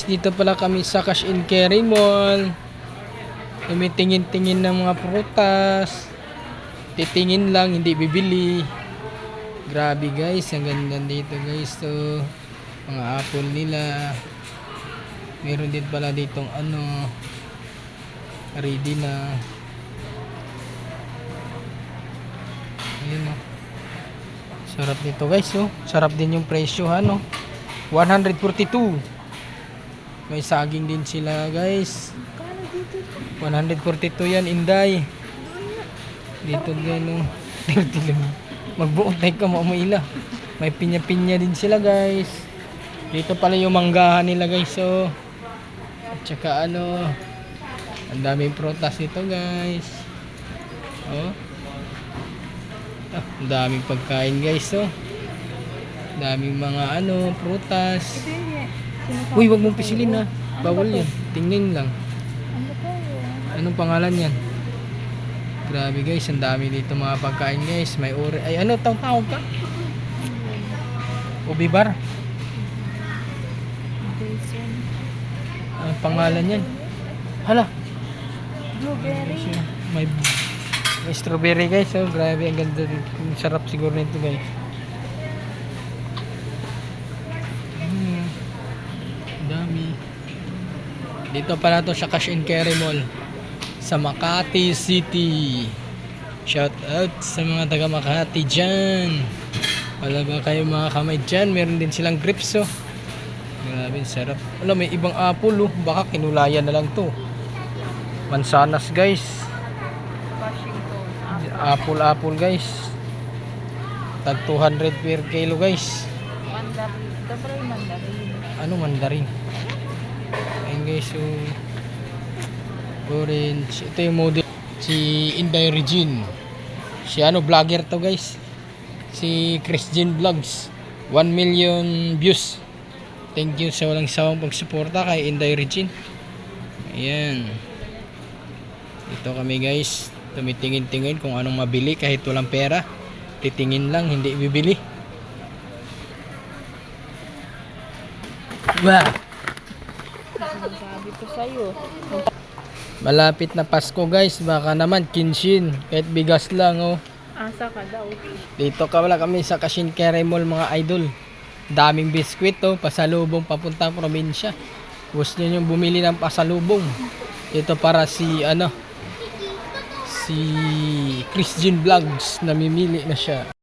guys, dito pala kami sa Cash and Carry Mall. Tumitingin-tingin ng mga prutas. Titingin lang, hindi bibili. Grabe guys, ang ganda dito guys. So, mga apple nila. Meron din pala ditong ready na. Ayun o. Sarap nito guys oh. Sarap din yung presyo 142. May saging din sila guys. 142 yan, Inday. Dito din oh. Magbuot tayo ka maumila. May pinya-pinya din sila guys. Dito pala yung manggahan nila guys oh. At saka ang daming prutas nito guys. Oh. Ang daming pagkain guys oh. Daming mga prutas. Uy, wag mong pisilin bawal yan, tingnan lang. Anong pangalan yan? Grabe guys, ang dami dito mga pagkain guys. May tawag ka? Ubi bar? Anong pangalan yan? Hala, Blueberry. may strawberry guys oh. Grabe, ang ganda dito. Ang sarap siguro nito guys. Dami. Dito pala to sa Cash and Carry Mall sa Makati City. Shout out sa mga taga Makati dyan. Wala ba kayo mga kamay dyan? Meron din silang grips oh. Grabe, sarap. May ibang apple oh. Baka kinulayan na lang to. Mansanas guys. Apple guys. Tag 200 per kilo guys. Mandarin? Ayun guys, so orange. Ito yung model si Inday Regine. Si vlogger to guys. Si Chris Jean Vlogs. 1 million views. Thank you sa walang sawang pagsuporta kay Inday Regine. Ayan. Ito kami guys. Tumitingin-tingin kung anong mabili kahit walang pera. Titingin lang, hindi bibili. Wow. Sabi ko sa'yo. Malapit na Pasko guys. Baka naman kinshin. Kahit bigas lang oh. Asa ka daw. Dito kami sa Cash and Carry Mall mga idol. Daming biskwit oh. Pasalubong papuntang probinsya. Gusto nyo bumili ng pasalubong. Ito para si si Chris Jean Vlogs. Namimili na siya.